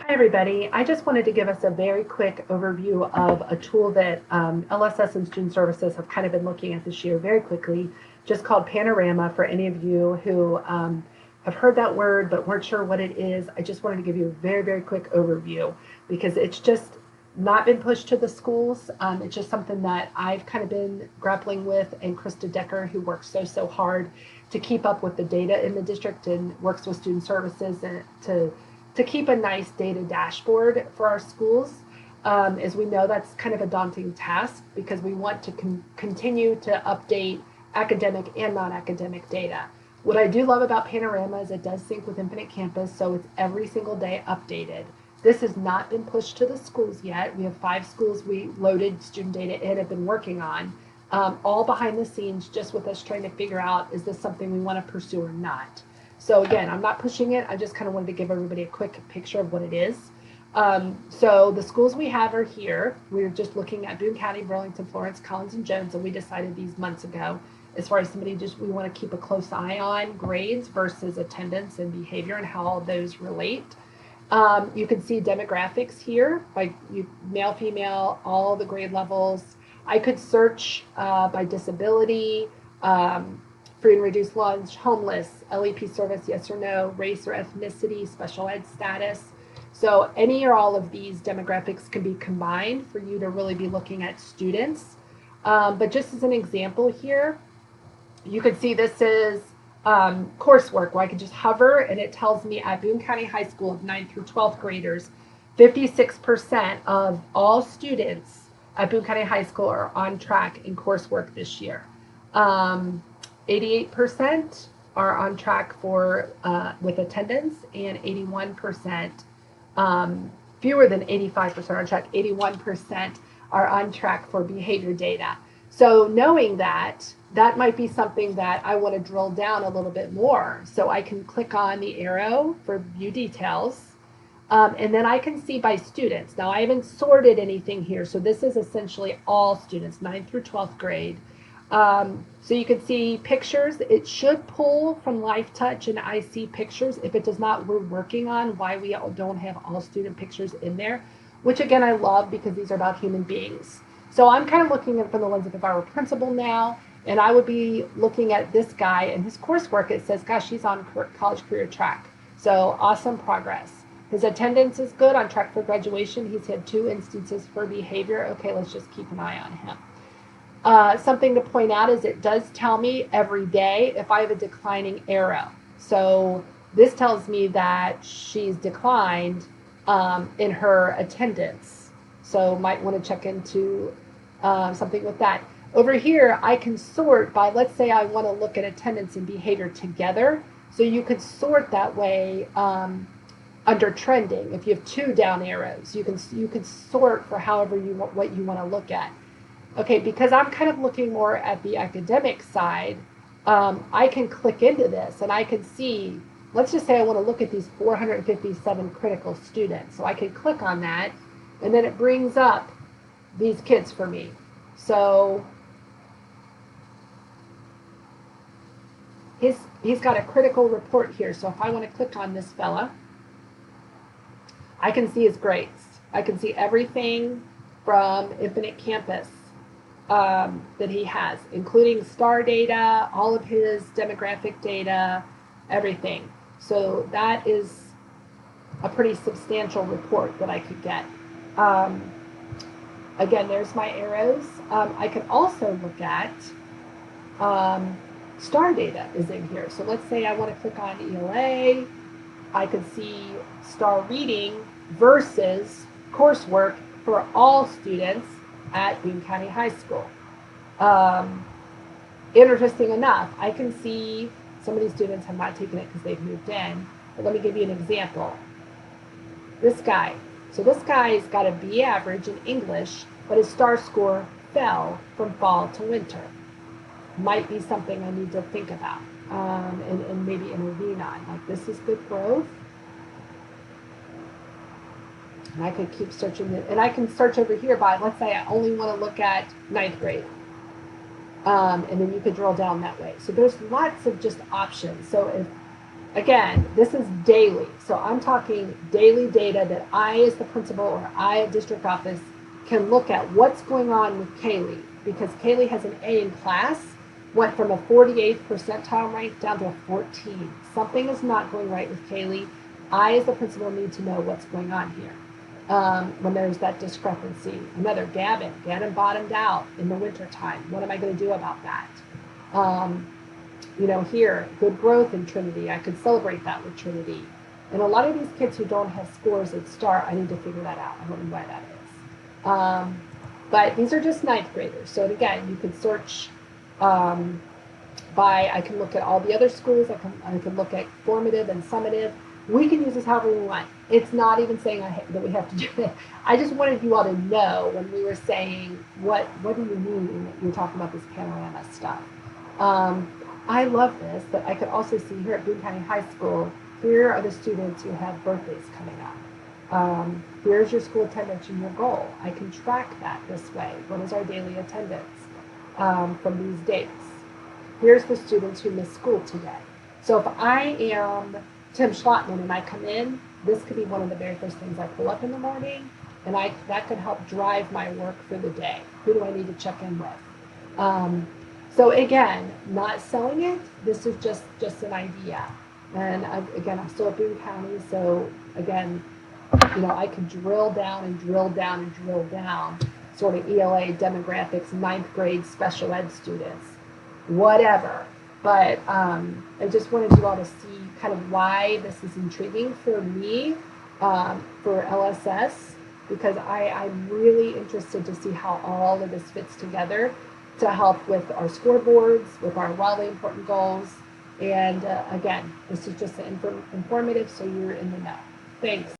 Hi, everybody. I just wanted to give us a very quick overview of a tool that LSS and Student Services have kind of been looking at this year very quickly, just called Panorama. For any of you who have heard that word but weren't sure what it is, I just wanted to give you a very, very quick overview because it's just not been pushed to the schools. It's just something that I've kind of been grappling with, and Krista Decker, who works so hard to keep up with the data in the district and works with Student Services and to keep a nice data dashboard for our schools. As we know, that's kind of a daunting task because we want to continue to update academic and non-academic data. What I do love about Panorama is it does sync with Infinite Campus, so it's every single day updated. This has not been pushed to the schools yet. We have 5 schools we loaded student data in, have been working on, all behind the scenes, just with us trying to figure out, is this something we want to pursue or not? So again, I'm not pushing it. I just kind of wanted to give everybody a quick picture of what it is. So the schools we have are here. We're just looking at Boone County, Burlington, Florence, Collins, and Jones, and we decided these months ago, as far as somebody we want to keep a close eye on grades versus attendance and behavior and how all those relate. You can see demographics here, by male, female, all the grade levels. I could search by disability, free and reduced lunch, homeless, LEP service, yes or no, race or ethnicity, special ed status. So any or all of these demographics can be combined for you to really be looking at students. But just as an example here, you can see this is coursework where I can just hover and it tells me at Boone County High School of 9th through 12th graders, 56% of all students at Boone County High School are on track in coursework this year. 88% are on track for with attendance, and 81%, fewer than 85% are on track. 81% are on track for behavior data. So knowing that, that might be something that I want to drill down a little bit more. So I can click on the arrow for view details, and then I can see by students. Now I haven't sorted anything here, so this is essentially all students, 9th through 12th grade. So you can see pictures. It should pull from LifeTouch and IC pictures. If it does not, we're working on why we don't have all student pictures in there, which again I love because these are about human beings. So I'm kind of looking at it from the lens of if I were a principal now, and I would be looking at this guy and his coursework. It says, gosh, he's on college career track. So awesome progress. His attendance is good, on track for graduation. He's had 2 instances for behavior. Okay, let's just keep an eye on him. Something to point out is it does tell me every day if I have a declining arrow. So this tells me that she's declined in her attendance. So might want to check into something with that. Over here, I can sort by, let's say I want to look at attendance and behavior together. So you could sort that way under trending. If you have 2 down arrows, you can sort for however what you want to look at. Okay, because I'm kind of looking more at the academic side, I can click into this and I can see, let's just say I want to look at these 457 critical students. So I can click on that and then it brings up these kids for me. So he's got a critical report here. So if I want to click on this fella, I can see his grades. I can see everything from Infinite Campus that he has, including STAR data, all of his demographic data, everything. So that is a pretty substantial report that I could get. Again, there's my arrows. I can also look at STAR data is in here. So let's say I want to click on ELA. I could see STAR reading versus coursework for all students at Boone County High School. Interesting enough, I can see some of these students have not taken it because they've moved in. But let me give you an example. This guy. So this guy's got a B average in English, but his STAR score fell from fall to winter. Might be something I need to think about and maybe intervene on. Like, this is good growth. And I could keep searching it. And I can search over here by, let's say I only want to look at 9th grade. And then you could drill down that way. So there's lots of just options. So if Again, this is daily. So I'm talking daily data that I, as the principal, or I at district office, can look at what's going on with Kaylee, because Kaylee has an A in class, went from a 48th percentile rank down to a 14. Something is not going right with Kaylee. I, as the principal, need to know what's going on here. When there's that discrepancy. Another, Gavin bottomed out in the wintertime. What am I going to do about that? Here, good growth in Trinity. I could celebrate that with Trinity. And a lot of these kids who don't have scores at STAR, I need to figure that out. I don't know why that is. But these are just ninth graders. So again, you could search I can look at all the other schools. I can look at formative and summative. We can use this however we want. It's not even saying that we have to do it. I just wanted you all to know when we were saying, what do you mean that you're talking about this panorama stuff? I love this, but I could also see here at Boone County High School, here are the students who have birthdays coming up. Here's your school attendance and your goal. I can track that this way. What is our daily attendance from these dates? Here's the students who missed school today. So if I am Tim Schlotman and I come in, this could be one of the very first things I pull up in the morning, and that could help drive my work for the day. Who do I need to check in with? So again, not selling it. This is just an idea. And again, I'm still at Boone County, so again, I can drill down and drill down and drill down, sort of ELA demographics, ninth grade special ed students, whatever. But I just wanted you all to see kind of why this is intriguing for me, for LSS, because I'm really interested to see how all of this fits together to help with our scoreboards, with our wildly important goals. And again, this is just informative, so you're in the know. Thanks.